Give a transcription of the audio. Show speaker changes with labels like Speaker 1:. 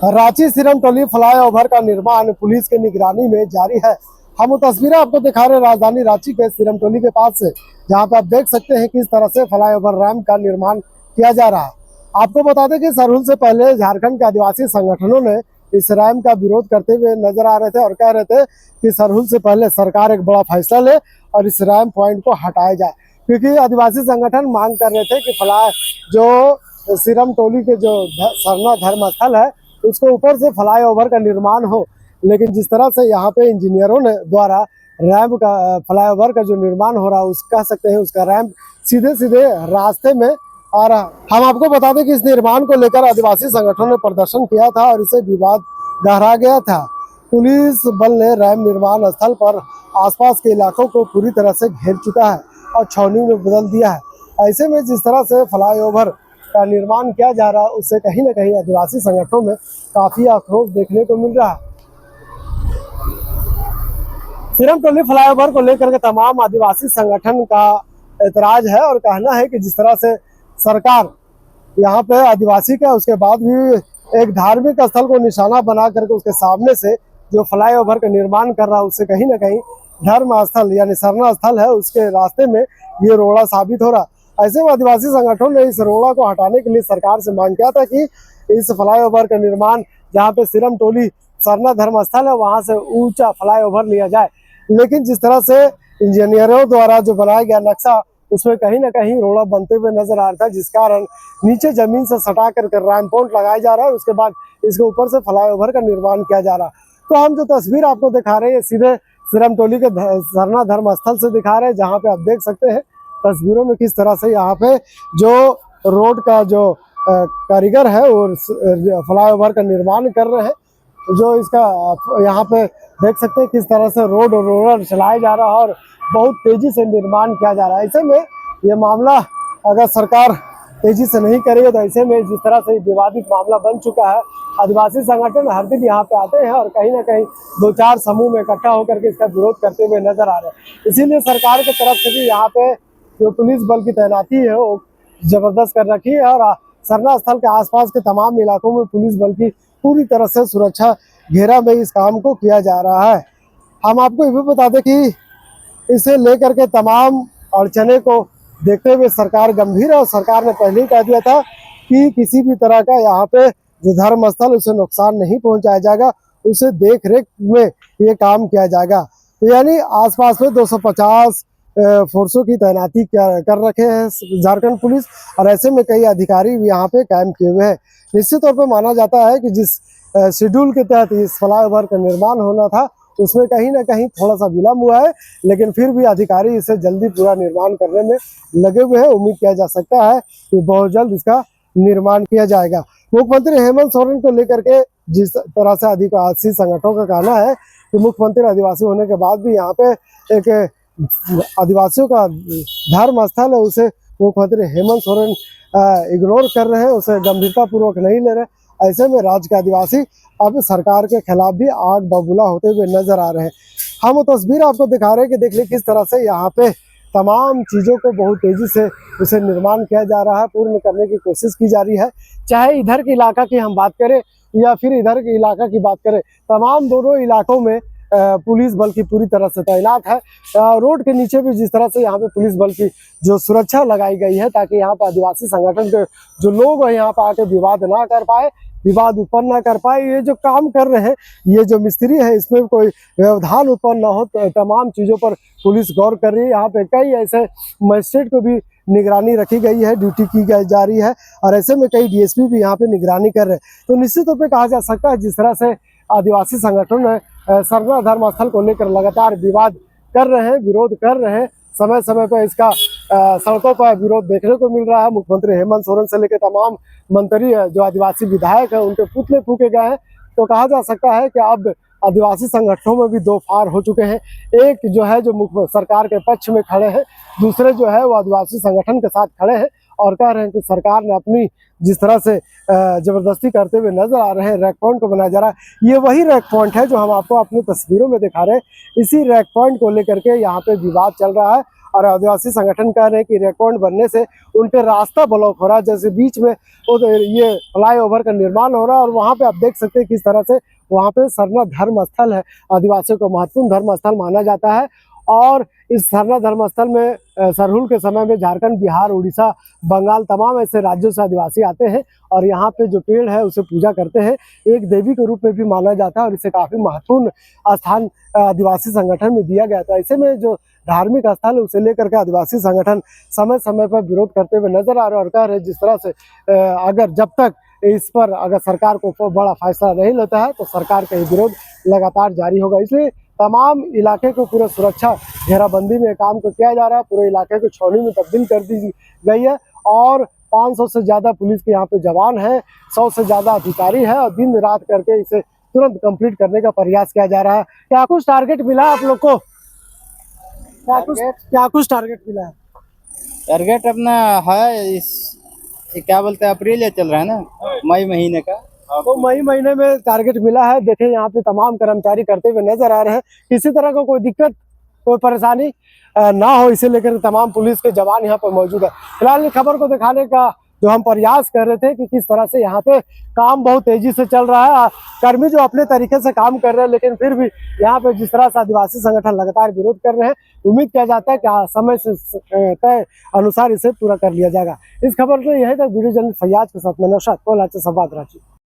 Speaker 1: Ranchi Sirmatoli flyover का निर्माण police की निगरानी में जारी है। हम वो तस्वीरें आपको दिखा रहे हैं राजधानी रांची के सिरमटोली के पास से, जहां पर आप देख सकते हैं किस तरह से फ्लाईओवर रैंप का निर्माण किया जा रहा है। आपको बता दें कि सरहुल से पहले झारखंड के आदिवासी संगठनों ने इस रैंप का विरोध करते हुए नजर आ रहे थे और कह रहे थे कि सरहुल से पहले सरकार एक बड़ा फैसला ले और इस रैंप पॉइंट को हटाया जाए, क्योंकि आदिवासी संगठन मांग कर रहे थे कि जो सिरमटोली के जो सरना धर्म स्थल है उसके ऊपर से फ्लाईओवर का निर्माण हो। लेकिन जिस तरह से यहाँ पे इंजीनियरों ने द्वारा रैंप का फ्लाईओवर का जो निर्माण हो रहा है, उस कह सकते हैं उसका रैंप सीधे सीधे रास्ते में आ रहा। हम आपको बता दें कि इस निर्माण को लेकर आदिवासी संगठनों ने प्रदर्शन किया था और इसे विवाद गहरा गया था। पुलिस बल ने रैंप निर्माण स्थल पर आसपास के इलाकों को पूरी तरह से घेर चुका है और छावनी में बदल दिया है। ऐसे में जिस तरह से फ्लाईओवर का निर्माण किया जा रहा है, उससे कहीं ना कहीं आदिवासी संगठनों में काफी आक्रोश देखने को मिल रहा है। सिरमटोली फ्लाईओवर को लेकर के तमाम आदिवासी संगठन का ऐतराज है और कहना है कि जिस तरह से सरकार यहाँ पे आदिवासी का उसके बाद भी एक धार्मिक स्थल को निशाना बना करके उसके सामने से जो फ्लाईओवर का निर्माण कर रहा है, उससे कहीं ना कहीं धर्म स्थल यानी सरना स्थल है उसके रास्ते में ये रोड़ा साबित हो रहा। ऐसे में आदिवासी संगठनों ने इस रोड़ा को हटाने के लिए सरकार से मांग किया था कि इस फ्लाईओवर का निर्माण जहाँ पे सिरमटोली सरना धर्म स्थल है वहां से ऊंचा फ्लाईओवर लिया जाए। लेकिन जिस तरह से इंजीनियरों द्वारा जो बनाया गया नक्शा, उसमें कहीं ना कहीं रोड़ा बनते हुए नजर आ रहा था, जिस कारण नीचे जमीन से सटा करके रैंपोर्ट लगाया जा रहा है, उसके बाद इसके ऊपर से फ्लाईओवर का निर्माण किया जा रहा। तो हम जो तस्वीर आपको दिखा रहे हैं सीधे सिरमटोली के सरना धर्म स्थल से दिखा रहे हैं, जहाँ पे आप देख सकते हैं तस्वीरों में किस तरह से यहाँ पे जो रोड का जो कारीगर है और फ्लाईओवर का निर्माण कर रहे हैं, जो इसका यहाँ पे देख सकते हैं किस तरह से रोड और रोलर चलाया जा रहा है और बहुत तेजी से निर्माण किया जा रहा है। ऐसे में ये मामला अगर सरकार तेजी से नहीं करेगी तो ऐसे में जिस तरह से विवादित मामला बन चुका है, आदिवासी संगठन हर दिन यहाँ पे आते हैं और कहीं ना कहीं 2-4 समूह में इकट्ठा होकर के इसका विरोध करते हुए नजर आ रहे हैं। इसीलिए सरकार की तरफ से भी यहाँ पे जो पुलिस बल की तैनाती है वो जबरदस्त कर रखी है और सरना स्थल के आसपास के तमाम इलाकों में पुलिस बल की पूरी तरह से सुरक्षा घेरा में इस काम को किया जा रहा है। हम आपको ये भी बता दें कि इसे लेकर के तमाम अड़चने को देखते हुए सरकार गंभीर है और सरकार ने पहले ही कह दिया था कि किसी भी तरह का यहाँ पे जो धर्म स्थल उसे नुकसान नहीं पहुंचाया जाएगा, उसे देख रेख में ये काम किया जाएगा। तो यानी आसपास में 250 फोर्सों की तैनाती कर रखे हैं झारखंड पुलिस और ऐसे में कई अधिकारी भी यहाँ पे कायम किए हुए हैं। निश्चित तौर पर माना जाता है कि जिस शेड्यूल के तहत इस फ्लाईओवर का निर्माण होना था उसमें कहीं ना कहीं थोड़ा सा विलम्ब हुआ है, लेकिन फिर भी अधिकारी इसे जल्दी पूरा निर्माण करने में लगे हुए हैं। उम्मीद किया जा सकता है कि बहुत जल्द इसका निर्माण किया जाएगा। मुख्यमंत्री हेमंत सोरेन को लेकर के जिस तरह से आदिवासी संगठनों का कहना है कि मुख्यमंत्री आदिवासी होने के बाद भी यहाँ पे एक आदिवासियों का धर्म स्थल है, उसे मुख्यमंत्री हेमंत सोरेन इग्नोर कर रहे हैं, उसे गंभीरता पूर्वक नहीं ले रहे। ऐसे में राज्य के आदिवासी अब सरकार के खिलाफ भी आग बबूला होते हुए नजर आ रहे हैं। हम वो तस्वीर आपको दिखा रहे हैं कि देख लीजिए किस तरह से यहाँ पे तमाम चीज़ों को बहुत तेजी से उसे निर्माण किया जा रहा है, पूर्ण करने की कोशिश की जा रही है। चाहे इधर के इलाका की हम बात करें या फिर इधर के इलाका की बात करें, तमाम दोनों इलाकों में पुलिस बल की पूरी तरह से तैनात है। रोड के नीचे भी जिस तरह से यहाँ पे पुलिस बल की जो सुरक्षा लगाई गई है ताकि यहाँ पर आदिवासी संगठन के जो लोग हैं यहाँ पर आके विवाद ना कर पाए, विवाद उत्पन्न ना कर पाए। ये जो काम कर रहे हैं, ये जो मिस्त्री है, इसमें कोई व्यवधान उत्पन्न न हो, तो तमाम चीज़ों पर पुलिस गौर कर रही है। यहाँ पे कई ऐसे मजिस्ट्रेट को भी निगरानी रखी गई है, ड्यूटी की जा रही है और ऐसे में कई डीएसपी भी यहाँ पे निगरानी कर रहे हैं। तो निश्चित तौर पर कहा जा सकता है जिस तरह से आदिवासी संगठनों ने सरना धर्म स्थल को लेकर लगातार विवाद कर रहे हैं, विरोध कर रहे हैं, समय समय पर इसका सड़कों पर विरोध देखने को मिल रहा है। मुख्यमंत्री हेमंत सोरेन से लेकर तमाम मंत्री जो आदिवासी विधायक हैं उनके पुतले फूके गए हैं। तो कहा जा सकता है कि अब आदिवासी संगठनों में भी दो फार हो चुके हैं। एक जो है जो मुख्य सरकार के पक्ष में खड़े हैं, दूसरे जो है वो आदिवासी संगठन के साथ खड़े हैं और कह रहे हैं कि सरकार ने अपनी जिस तरह से जबरदस्ती करते हुए नजर आ रहे हैं, रैक पॉइंट को बनाया जा रहा है। ये वही रैक पॉइंट है जो हम आपको अपनी तस्वीरों में दिखा रहे हैं। इसी रैक पॉइंट को लेकर के यहाँ पे विवाद चल रहा है और आदिवासी संगठन कह रहे हैं कि रेकॉर्ड बनने से उनके रास्ता ब्लॉक हो रहा है। जैसे बीच में ये फ्लाईओवर का निर्माण हो रहा है और वहाँ पे आप देख सकते हैं किस तरह से वहाँ पे सरना धर्म स्थल है, आदिवासियों को महत्वपूर्ण धर्म स्थल माना जाता है। और इस सरना धर्म स्थल में सरहुल के समय में झारखंड, बिहार, उड़ीसा, बंगाल तमाम ऐसे राज्यों से आदिवासी आते हैं और यहाँ पे जो पेड़ है उसे पूजा करते हैं, एक देवी के रूप में भी माना जाता है और इसे काफी महत्वपूर्ण स्थान आदिवासी संगठन में दिया गया था। ऐसे में जो धार्मिक स्थल है उसे लेकर के आदिवासी संगठन समय समय पर विरोध करते हुए नजर आ रहे और कह रहे जिस तरह से अगर जब तक इस पर अगर सरकार को बड़ा फैसला नहीं लेता है तो सरकार का ये विरोध लगातार जारी होगा। इसलिए तमाम इलाके को पूरा सुरक्षा घेराबंदी में काम को किया जा रहा है, पूरे इलाके को छावनी में तब्दील कर दी गई है और 500 से ज़्यादा पुलिस के यहाँ पे जवान है, 100 से ज़्यादा अधिकारी है और दिन रात करके इसे तुरंत कंप्लीट करने का प्रयास किया जा रहा है। क्या कुछ टारगेट मिला आप लोग को? क्या कुछ टारगेट मिला है?
Speaker 2: टारगेट अपना है ये क्या बोलते हैं, अप्रैल या चल रहा है ना, मई महीने का।
Speaker 1: तो मई महीने में टारगेट मिला है। देखें यहाँ पे तमाम कर्मचारी करते हुए नजर आ रहे हैं, किसी तरह का कोई दिक्कत, कोई परेशानी ना हो इसे लेकर तमाम पुलिस के जवान यहाँ पर मौजूद है। फिलहाल इस खबर को दिखाने का जो हम प्रयास कर रहे थे कि किस तरह से यहाँ पे काम बहुत तेजी से चल रहा है, कर्मी जो अपने तरीके से काम कर रहे हैं, लेकिन फिर भी यहाँ पे जिस तरह से आदिवासी संगठन लगातार विरोध कर रहे हैं, उम्मीद किया जाता है कि समय से तय अनुसार इसे पूरा कर लिया जाएगा। इस खबर को यही तक वीडियो जर्नलिस्ट फैयाज के साथ में नौशाद कोल्हार से संवाद रांची।